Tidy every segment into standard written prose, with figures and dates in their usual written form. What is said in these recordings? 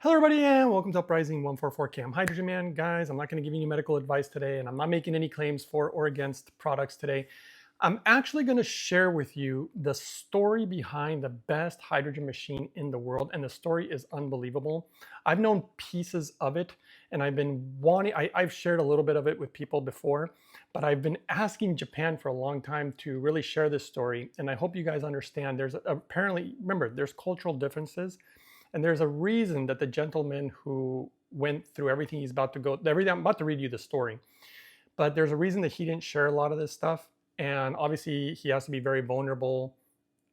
Hello everybody and welcome to Uprising 144K. I'm Hydrogen Man. Guys, I'm not going to give you any medical advice today and I'm not making any claims for or against products today. I'm actually going to share with you the story behind the best hydrogen machine in the world, and the story is unbelievable. I've known pieces of it and I've been wanting, I've shared a little bit of it with people before, but I've been asking Japan for a long time to really share this story, and I hope you guys understand apparently, remember, there's cultural differences. And there's a reason that the gentleman who went through everything he's about to go, everything, I'm about to read you the story, but there's a reason that he didn't share a lot of this stuff. And obviously he has to be very vulnerable,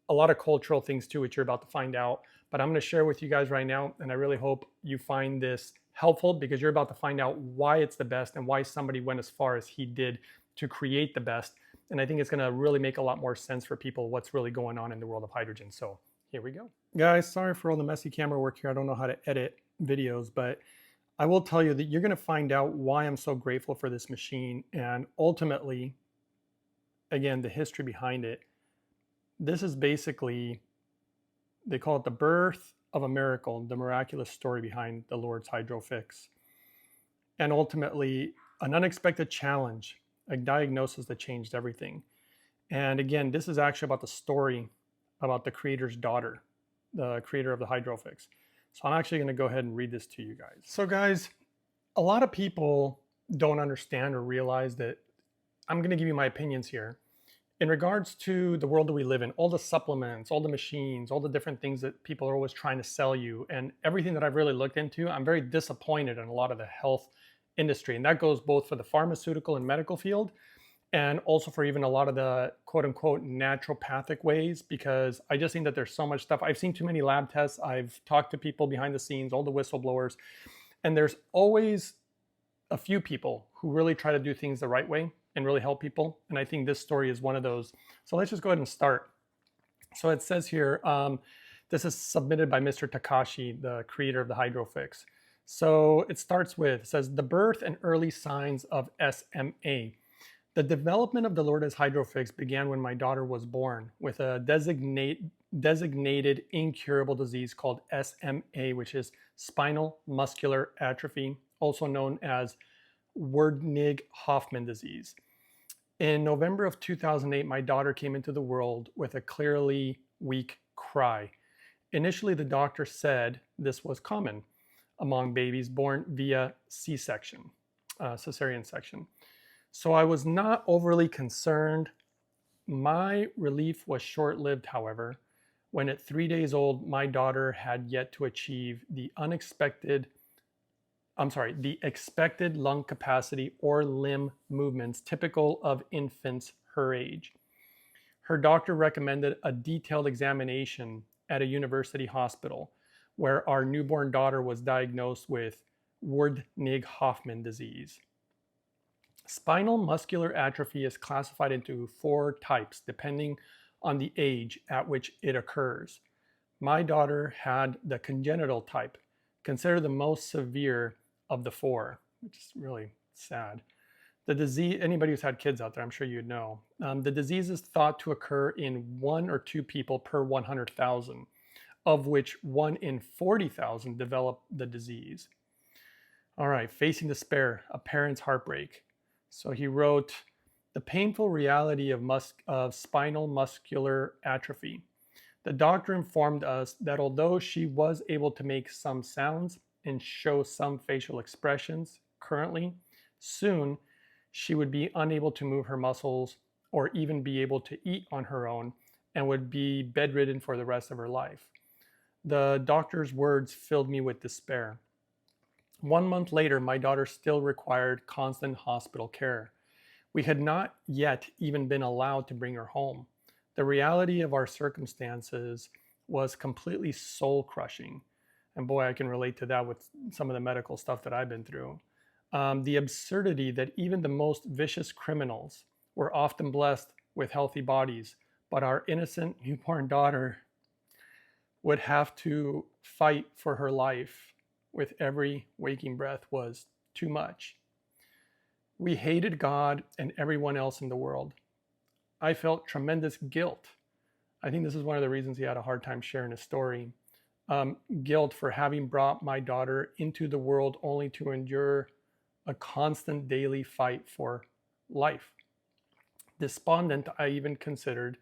a lot of cultural things too, which you're about to find out. But I'm going to share with you guys right now. And I really hope you find this helpful, because you're about to find out why it's the best and why somebody went as far as he did to create the best. And I think it's going to really make a lot more sense for people what's really going on in the world of hydrogen. So here we go. Guys, sorry for all the messy camera work here. I don't know how to edit videos, but I will tell you that you're going to find out why I'm so grateful for this machine, and ultimately, again, the history behind it. This is basically, they call it the birth of a miracle, the miraculous story behind the Lord's Hydrofix. And ultimately, an unexpected challenge, a diagnosis that changed everything. And again, this is actually about the story about the creator's daughter, the creator of the Hydrofix. So I'm actually going to go ahead and read this to you guys. So guys, a lot of people don't understand or realize that I'm going to give you my opinions here in regards to the world that we live in, all the supplements, all the machines, all the different things that people are always trying to sell you, and everything that I've really looked into. I'm very disappointed in a lot of the health industry, and that goes both for the pharmaceutical and medical field, and also for even a lot of the quote unquote naturopathic ways, because I just think that there's so much stuff. I've seen too many lab tests. I've talked to people behind the scenes, all the whistleblowers, and there's always a few people who really try to do things the right way and really help people. And I think this story is one of those. So let's just go ahead and start. So it says here, this is submitted by Mr. Takashi, the creator of the Hydrofix. So it starts with, it says, the birth and early signs of SMA. The development of the Lourdes Hydrofix began when my daughter was born with a designated incurable disease called SMA, which is spinal muscular atrophy, also known as Wernicke-Hoffman disease. In November of 2008, my daughter came into the world with a clearly weak cry. Initially, the doctor said this was common among babies born via C-section, cesarean section. So I was not overly concerned. My relief was short-lived, however, when at 3 days old, my daughter had yet to achieve the expected lung capacity or limb movements typical of infants her age. Her doctor recommended a detailed examination at a university hospital, where our newborn daughter was diagnosed with Wernicke-Hoffman disease. Spinal muscular atrophy is classified into 4 types depending on the age at which it occurs. My daughter had the congenital type, considered the most severe of the 4, which is really sad. The disease, anybody who's had kids out there, I'm sure you'd know. The disease is thought to occur in 1 or 2 people per 100,000, of which 1 in 40,000 develop the disease. All right, facing despair, a parent's heartbreak. So he wrote, the painful reality of spinal muscular atrophy. The doctor informed us that although she was able to make some sounds and show some facial expressions currently, soon she would be unable to move her muscles or even be able to eat on her own, and would be bedridden for the rest of her life. The doctor's words filled me with despair. 1 month later, my daughter still required constant hospital care. We had not yet even been allowed to bring her home. The reality of our circumstances was completely soul-crushing. And boy, I can relate to that with some of the medical stuff that I've been through. The absurdity that even the most vicious criminals were often blessed with healthy bodies, but our innocent newborn daughter would have to fight for her life with every waking breath was too much. We hated God and everyone else in the world. I felt tremendous guilt. I think this is one of the reasons he had a hard time sharing his story. guilt for having brought my daughter into the world only to endure a constant daily fight for life. Despondent, I even considered,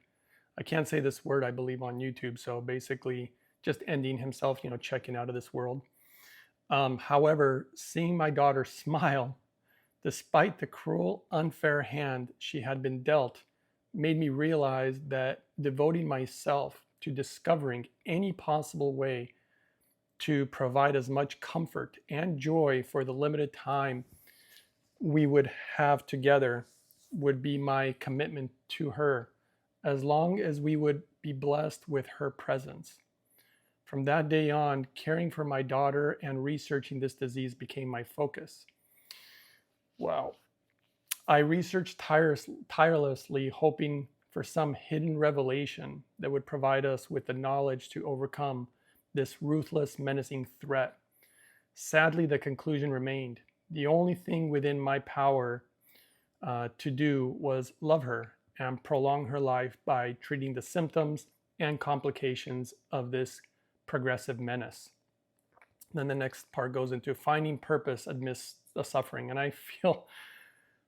I can't say this word, I believe, on YouTube, so basically just ending himself, checking out of this world. However, seeing my daughter smile, despite the cruel, unfair hand she had been dealt, made me realize that devoting myself to discovering any possible way to provide as much comfort and joy for the limited time we would have together would be my commitment to her, as long as we would be blessed with her presence. From that day on, caring for my daughter and researching this disease became my focus. Wow. I researched tirelessly, hoping for some hidden revelation that would provide us with the knowledge to overcome this ruthless, menacing threat. Sadly, the conclusion remained. The only thing within my power to do was love her and prolong her life by treating the symptoms and complications of this progressive menace. Then the next part goes into finding purpose amidst the suffering. And I felt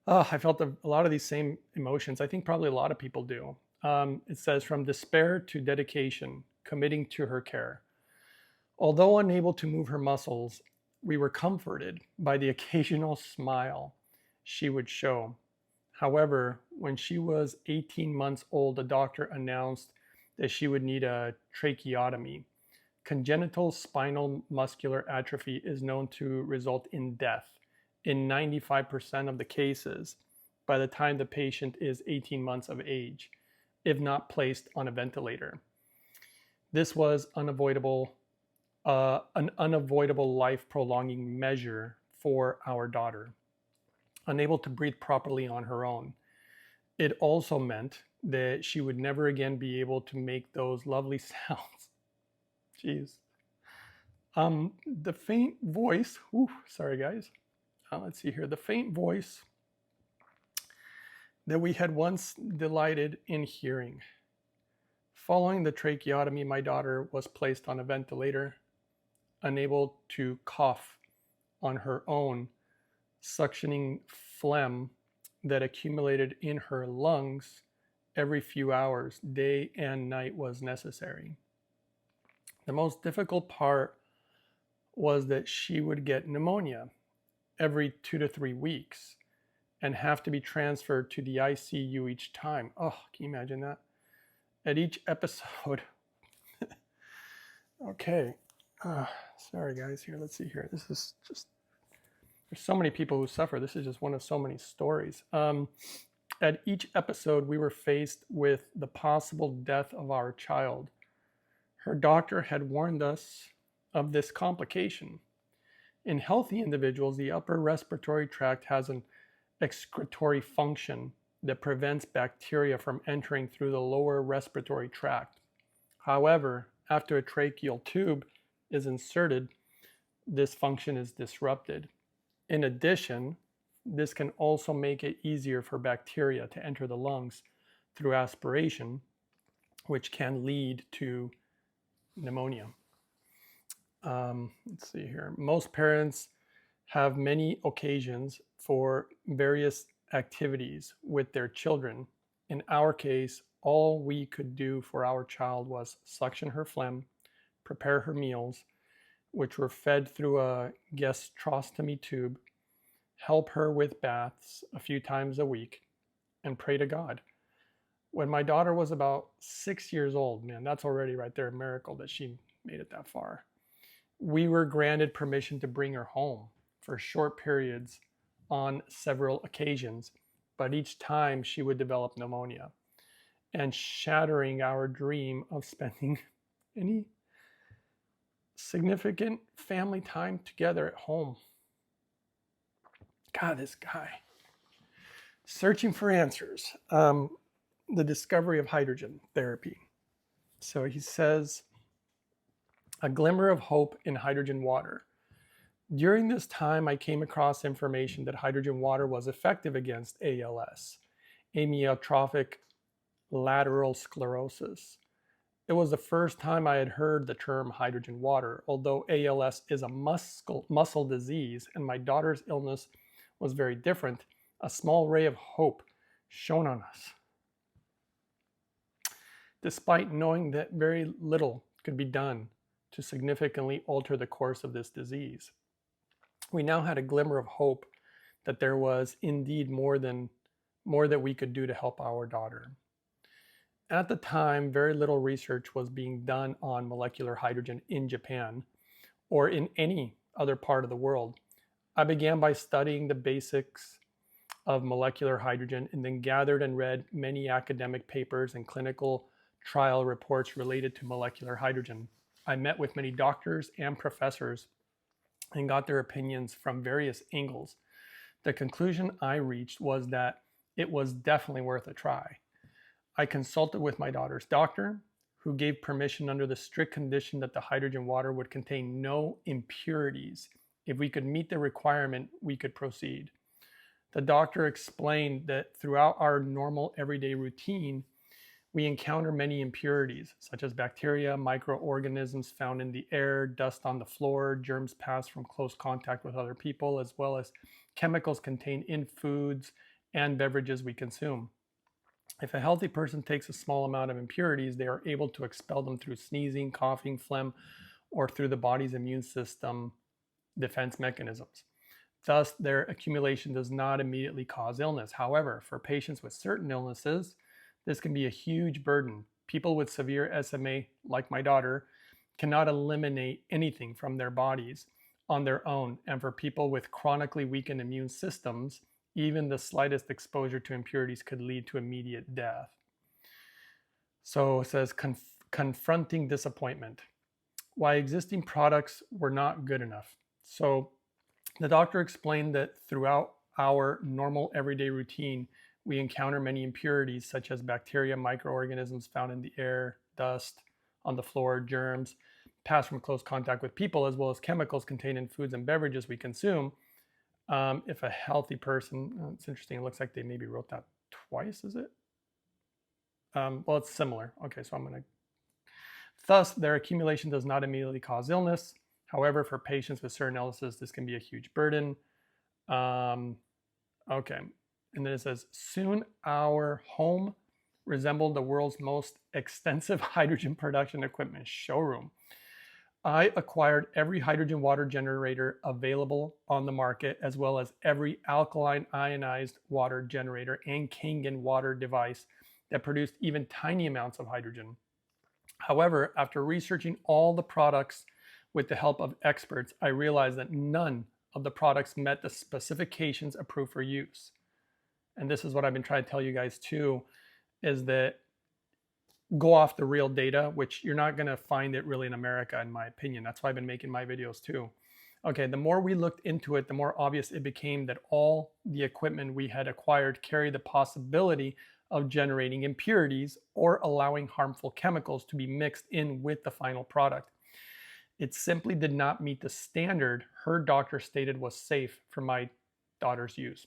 a lot of these same emotions. I think probably a lot of people do. It says, from despair to dedication, committing to her care. Although unable to move her muscles, we were comforted by the occasional smile she would show. However, when she was 18 months old, the doctor announced that she would need a tracheotomy. Congenital spinal muscular atrophy is known to result in death in 95% of the cases by the time the patient is 18 months of age, if not placed on a ventilator. This was an unavoidable life-prolonging measure for our daughter, unable to breathe properly on her own. It also meant that she would never again be able to make those lovely sounds. Jeez. The faint voice, sorry guys. Let's see here. The faint voice that we had once delighted in hearing. Following the tracheotomy, my daughter was placed on a ventilator, unable to cough on her own. Suctioning phlegm that accumulated in her lungs every few hours, day and night, was necessary. The most difficult part was that she would get pneumonia every 2 to 3 weeks and have to be transferred to the ICU each time. Oh, can you imagine that? At each episode. Okay. Sorry guys, here, let's see here. This is just, there's so many people who suffer. This is just one of so many stories. At each episode, we were faced with the possible death of our child. Her doctor had warned us of this complication. In healthy individuals, the upper respiratory tract has an excretory function that prevents bacteria from entering through the lower respiratory tract. However, after a tracheal tube is inserted, this function is disrupted. In addition, this can also make it easier for bacteria to enter the lungs through aspiration, which can lead to pneumonia. Let's see here. Most parents have many occasions for various activities with their children. In our case, all we could do for our child was suction her phlegm, prepare her meals, which were fed through a gastrostomy tube, help her with baths a few times a week, and pray to God. When my daughter was about 6 years old, man, that's already right there a miracle that she made it that far. We were granted permission to bring her home for short periods on several occasions, but each time she would develop pneumonia, and shattering our dream of spending any significant family time together at home. God, this guy. Searching for answers. The discovery of hydrogen therapy. So he says, a glimmer of hope in hydrogen water. During this time, I came across information that hydrogen water was effective against ALS, amyotrophic lateral sclerosis, It was the first time I had heard the term hydrogen water, although ALS is a muscle disease and my daughter's illness was very different. A small ray of hope shone on us. Despite knowing that very little could be done to significantly alter the course of this disease, we now had a glimmer of hope that there was indeed more that we could do to help our daughter. At the time, very little research was being done on molecular hydrogen in Japan or in any other part of the world. I began by studying the basics of molecular hydrogen and then gathered and read many academic papers and clinical trial reports related to molecular hydrogen. I met with many doctors and professors and got their opinions from various angles. The conclusion I reached was that it was definitely worth a try. I consulted with my daughter's doctor, who gave permission under the strict condition that the hydrogen water would contain no impurities. If we could meet the requirement, we could proceed. The doctor explained that throughout our normal everyday routine, we encounter many impurities, such as bacteria, microorganisms found in the air, dust on the floor, germs passed from close contact with other people, as well as chemicals contained in foods and beverages we consume. If a healthy person takes a small amount of impurities, they are able to expel them through sneezing, coughing, phlegm, or through the body's immune system defense mechanisms. Thus, their accumulation does not immediately cause illness. However, for patients with certain illnesses, this can be a huge burden. People with severe SMA, like my daughter, cannot eliminate anything from their bodies on their own. And for people with chronically weakened immune systems, even the slightest exposure to impurities could lead to immediate death. So it says, confronting disappointment. Why existing products were not good enough. So the doctor explained that throughout our normal everyday routine, we encounter many impurities such as bacteria, microorganisms found in the air, dust on the floor, germs passed from close contact with people, as well as chemicals contained in foods and beverages we consume. If a healthy person, it's interesting, it looks like they maybe wrote that twice, is it? Well, it's similar. Okay, so I'm going to, thus, their accumulation does not immediately cause illness. However, for patients with certain illnesses, this can be a huge burden. Okay, and then it says, soon our home resembled the world's most extensive hydrogen production equipment showroom. I acquired every hydrogen water generator available on the market, as well as every alkaline ionized water generator and Kangen water device that produced even tiny amounts of hydrogen. However, after researching all the products with the help of experts, I realized that none of the products met the specifications approved for use. And this is what I've been trying to tell you guys too, is that go off the real data, which you're not going to find it really in America, in my opinion. That's why I've been making my videos too. Okay, the more we looked into it, the more obvious it became that all the equipment we had acquired carried the possibility of generating impurities or allowing harmful chemicals to be mixed in with the final product. It simply did not meet the standard her doctor stated was safe for my daughter's use.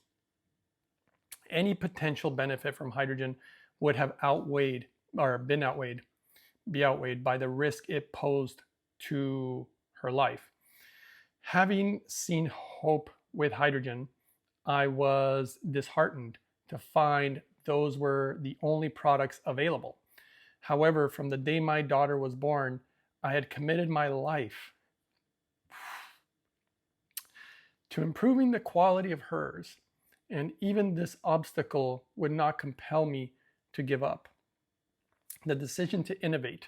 Any potential benefit from hydrogen would have outweighed or be outweighed by the risk it posed to her life. Having seen hope with hydrogen, I was disheartened to find those were the only products available. However, from the day my daughter was born, I had committed my life to improving the quality of hers, and even this obstacle would not compel me to give up. The decision to innovate,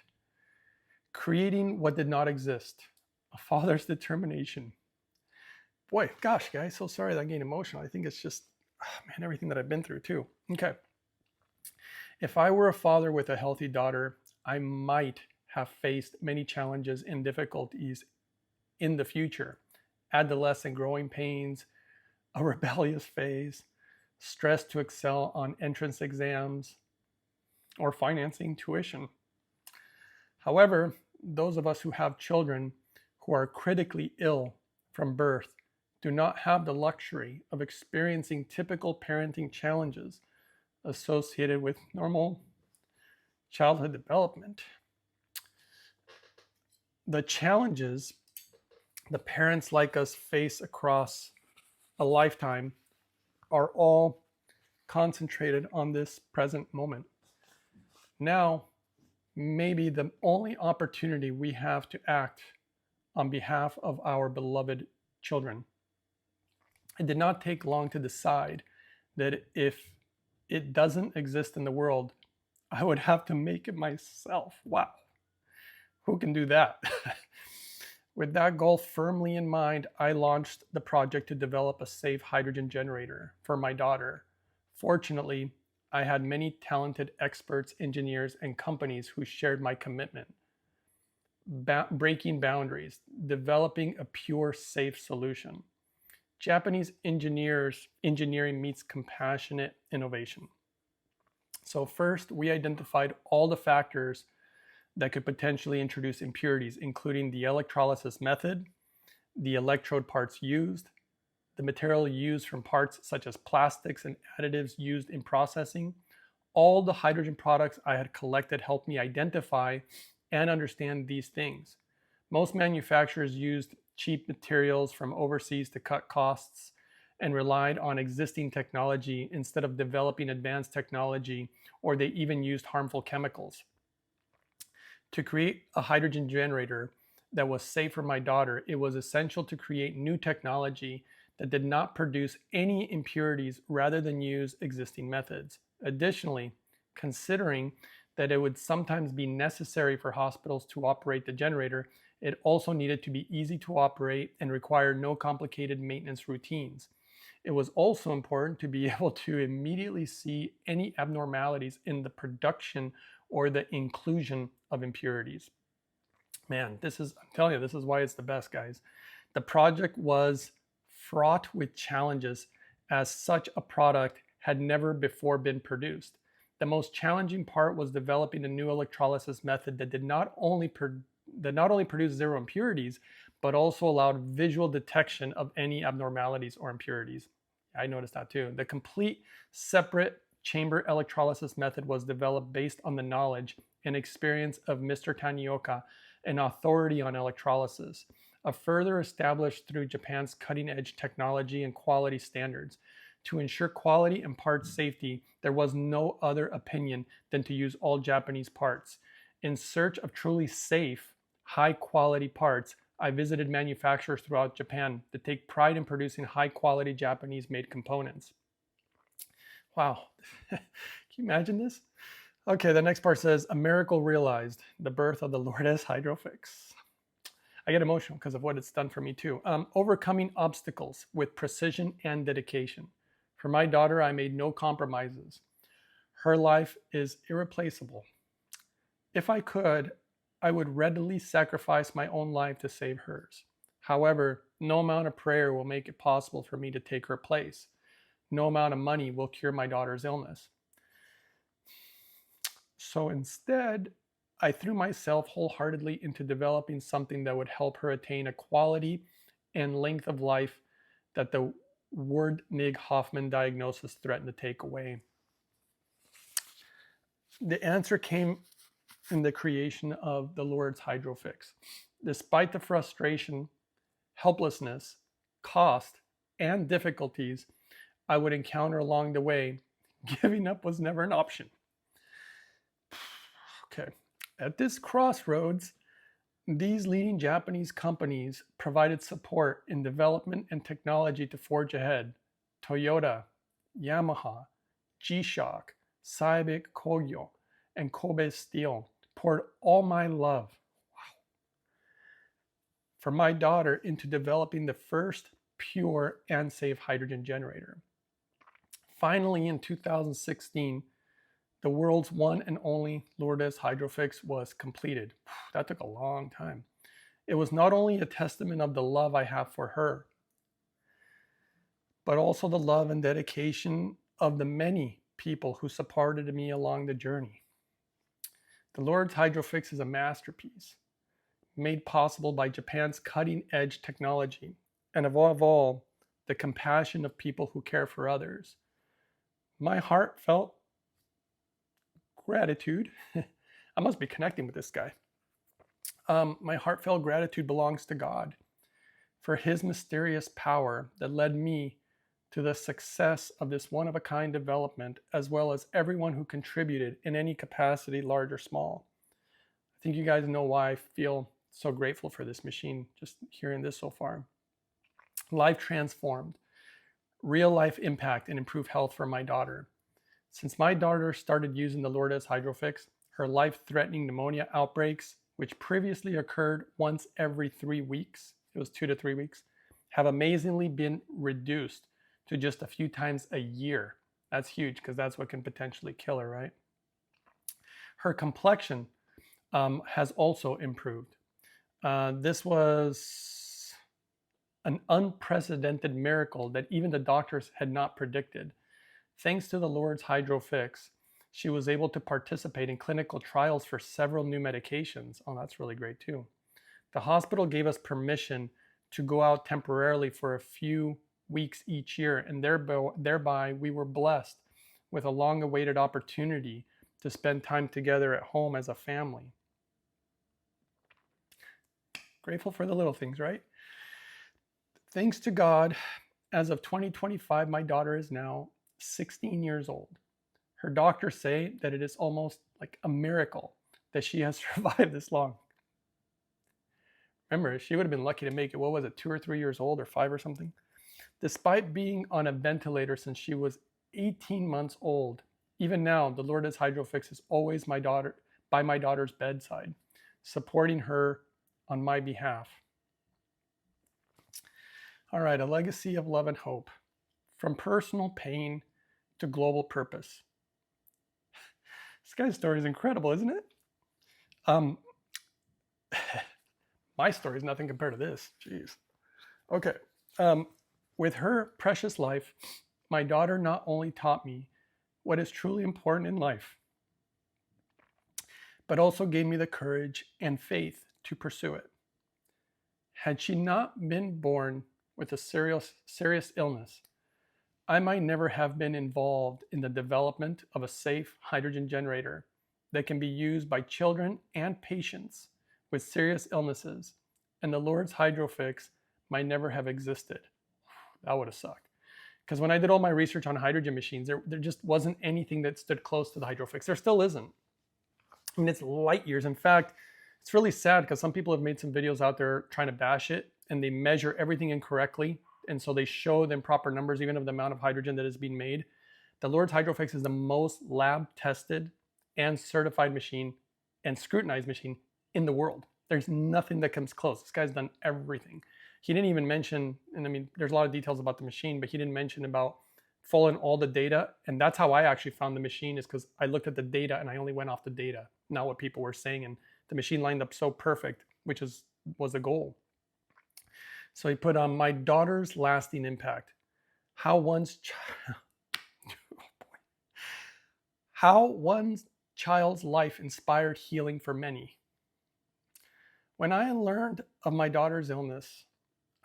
creating what did not exist, a father's determination. Boy, gosh, guys, so sorry that I'm getting emotional. I think it's just, man, everything that I've been through too. Okay. If I were a father with a healthy daughter, I might have faced many challenges and difficulties in the future. Adolescent growing pains, a rebellious phase, stress to excel on entrance exams, or financing tuition. However, those of us who have children who are critically ill from birth do not have the luxury of experiencing typical parenting challenges associated with normal childhood development. The challenges the parents like us face across a lifetime are all concentrated on this present moment. Now, maybe the only opportunity we have to act on behalf of our beloved children. It did not take long to decide that if it doesn't exist in the world, I would have to make it myself. Wow, who can do that? With that goal firmly in mind, I launched the project to develop a safe hydrogen generator for my daughter. Fortunately, I had many talented experts, engineers, and companies who shared my commitment. Breaking boundaries, developing a pure, safe solution. Japanese engineering meets compassionate innovation. So first, we identified all the factors that could potentially introduce impurities, including the electrolysis method, the electrode parts used, the material used from parts such as plastics and additives used in processing. All the hydrogen products I had collected helped me identify and understand these things. Most manufacturers used cheap materials from overseas to cut costs and relied on existing technology instead of developing advanced technology, or they even used harmful chemicals. To create a hydrogen generator that was safe for my daughter, it was essential to create new technology that did not produce any impurities rather than use existing methods. Additionally, considering that it would sometimes be necessary for hospitals to operate the generator, it also needed to be easy to operate and require no complicated maintenance routines. It was also important to be able to immediately see any abnormalities in the production or the inclusion of impurities. Man, I'm telling you, this is why it's the best, guys. The project was fraught with challenges, as such a product had never before been produced. The most challenging part was developing a new electrolysis method that not only produced zero impurities, but also allowed visual detection of any abnormalities or impurities. I noticed that too. The complete separate chamber electrolysis method was developed based on the knowledge and experience of Mr. Tanioka, an authority on electrolysis, further established through Japan's cutting-edge technology and quality standards. To ensure quality and part safety, there was no other opinion than to use all Japanese parts. In search of truly safe, high-quality parts, I visited manufacturers throughout Japan that take pride in producing high-quality Japanese-made components. Wow, can you imagine this? Okay, the next part says, a miracle realized, the birth of the Lourdes Hydrofix. I get emotional because of what it's done for me too. Overcoming obstacles with precision and dedication. For my daughter, I made no compromises. Her life is irreplaceable. If I could, I would readily sacrifice my own life to save hers. However, no amount of prayer will make it possible for me to take her place. No amount of money will cure my daughter's illness. So instead, I threw myself wholeheartedly into developing something that would help her attain a quality and length of life that the Werdnig-Hoffman diagnosis threatened to take away. The answer came in the creation of the Lourdes Hydrofix. Despite the frustration, helplessness, cost, and difficulties I would encounter along the way, giving up was never an option. Okay. At this crossroads, these leading Japanese companies provided support in development and technology to forge ahead. Toyota, Yamaha, G-Shock, Saibik Kogyo, and Kobe Steel poured all my love, for my daughter into developing the first pure and safe hydrogen generator. Finally, in 2016, the world's one and only Lourdes Hydrofix was completed. That took a long time. It was not only a testament of the love I have for her, but also the love and dedication of the many people who supported me along the journey. The Lourdes Hydrofix is a masterpiece, made possible by Japan's cutting-edge technology, and above all, the compassion of people who care for others. My heartfelt gratitude, I must be connecting with this guy, My heartfelt gratitude belongs to God for his mysterious power that led me to the success of this one-of-a-kind development, as well as everyone who contributed in any capacity, large or small. I think you guys know why I feel so grateful for this machine, just hearing this so far. Life transformed, real life impact, and improved health for my daughter. Since my daughter started using the Lourdes Hydrofix, her life-threatening pneumonia outbreaks, which previously occurred once every 3 weeks, it was 2 to 3 weeks, have amazingly been reduced to just a few times a year. That's huge because that's what can potentially kill her, right? Her complexion has also improved. This was an unprecedented miracle that even the doctors had not predicted. Thanks to the Lourdes Hydrofix, she was able to participate in clinical trials for several new medications. Oh, that's really great too. The hospital gave us permission to go out temporarily for a few weeks each year, and thereby we were blessed with a long-awaited opportunity to spend time together at home as a family. Grateful for the little things, right? Thanks to God, as of 2025, my daughter is now 16 years old. Her doctors say that it is almost like a miracle that she has survived this long. Remember, she would have been lucky to make it, what was it, 2 or 3 years old or 5 or something? Despite being on a ventilator since she was 18 months old, even now, the Lourdes Hydrofix is always by my daughter's bedside, supporting her on my behalf. All right, a legacy of love and hope. From personal pain to global purpose. This guy's story is incredible, isn't it? My story is nothing compared to this. Jeez. Okay. With her precious life, my daughter not only taught me what is truly important in life, but also gave me the courage and faith to pursue it. Had she not been born with a serious illness, I might never have been involved in the development of a safe hydrogen generator that can be used by children and patients with serious illnesses, and the Lourdes Hydrofix might never have existed. That would have sucked. Because when I did all my research on hydrogen machines, there just wasn't anything that stood close to the Hydrofix. There still isn't. I mean, it's light years. In fact, it's really sad because some people have made some videos out there trying to bash it, and they measure everything incorrectly. And so they show them proper numbers, even of the amount of hydrogen that is being made. The Lourdes Hydrofix is the most lab-tested and certified machine and scrutinized machine in the world. There's nothing that comes close. This guy's done everything. He didn't even mention, and I mean, there's a lot of details about the machine, but he didn't mention about following all the data. And that's how I actually found the machine, is because I looked at the data and I only went off the data, not what people were saying. And the machine lined up so perfect, which was the goal. So he put on my daughter's lasting impact. How one's child's life inspired healing for many. When I learned of my daughter's illness,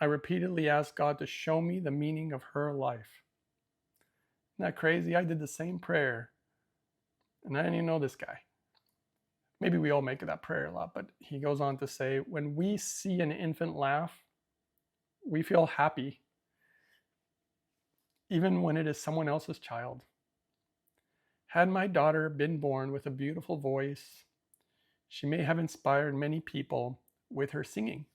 I repeatedly asked God to show me the meaning of her life. Isn't that crazy? I did the same prayer, and I didn't even know this guy. Maybe we all make that prayer a lot, but he goes on to say, when we see an infant laugh, we feel happy, even when it is someone else's child. Had my daughter been born with a beautiful voice, she may have inspired many people with her singing.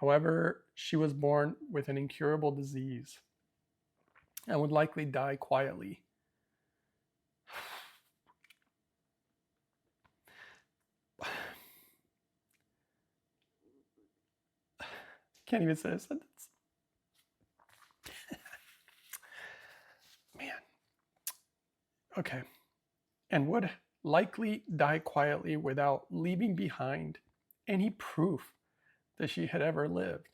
However, she was born with an incurable disease and would likely die quietly. Can't even say a sentence. Man. Okay. And would likely die quietly without leaving behind any proof that she had ever lived.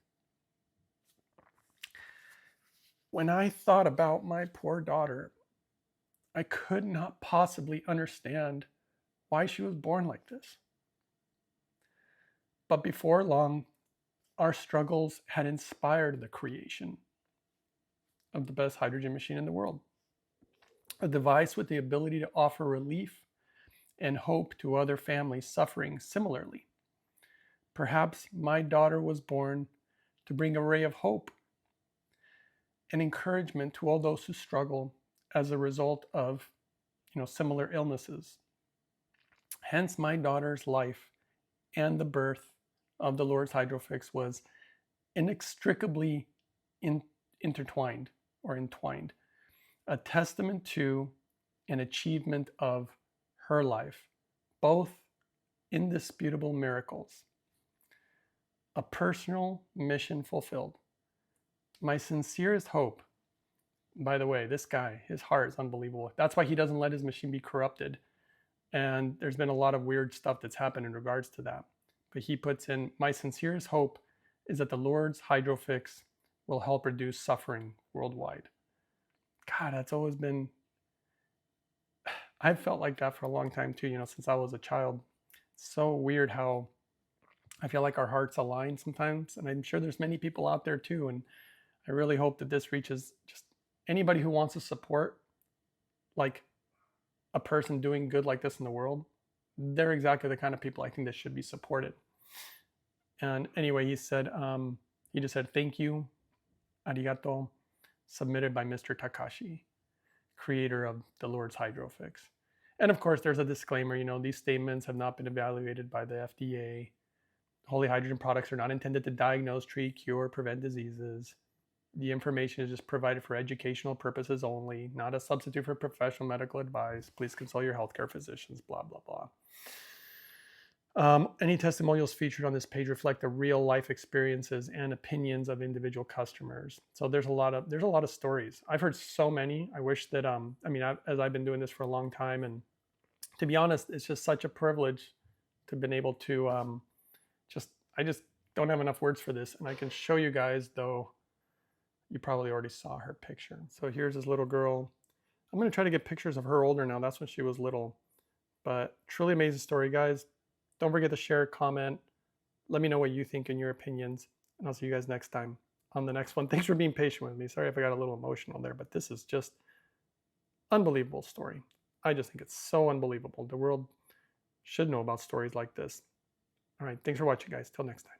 When I thought about my poor daughter, I could not possibly understand why she was born like this. But before long, our struggles had inspired the creation of the best hydrogen machine in the world. A device with the ability to offer relief and hope to other families suffering similarly. Perhaps my daughter was born to bring a ray of hope and encouragement to all those who struggle as a result of, similar illnesses. Hence, my daughter's life and the birth of the Lord's Hydrofix was inextricably intertwined or entwined, a testament to an achievement of her life, both indisputable miracles, a personal mission fulfilled. My sincerest hope, by the way, this guy, his heart is unbelievable. That's why he doesn't let his machine be corrupted. And there's been a lot of weird stuff that's happened in regards to that. But he puts in, my sincerest hope is that the Lord's Hydrofix will help reduce suffering worldwide. God, that's always been, I've felt like that for a long time too, since I was a child. It's so weird how I feel like our hearts align sometimes. And I'm sure there's many people out there too. And I really hope that this reaches just anybody who wants to support like a person doing good like this in the world. They're exactly the kind of people I think that should be supported. And anyway, he just said, thank you, arigato, submitted by Mr. Takashi, creator of the Lord's Hydrofix. And of course, there's a disclaimer, these statements have not been evaluated by the FDA. Holy hydrogen products are not intended to diagnose, treat, cure, prevent diseases. The information is just provided for educational purposes only, not a substitute for professional medical advice. Please consult your healthcare physicians, blah, blah, blah. Any testimonials featured on this page reflect the real life experiences and opinions of individual customers. So there's a lot of stories. I've heard so many. I wish that, as I've been doing this for a long time, and to be honest, it's just such a privilege to have been able to I just don't have enough words for this. And I can show you guys, though you probably already saw her picture. So here's this little girl. I'm going to try to get pictures of her older now. That's when she was little. But truly amazing story, guys. Don't forget to share, comment. Let me know what you think and your opinions. And I'll see you guys next time on the next one. Thanks for being patient with me. Sorry if I got a little emotional there, but this is just unbelievable story. I just think it's so unbelievable. The world should know about stories like this. All right. Thanks for watching, guys. Till next time.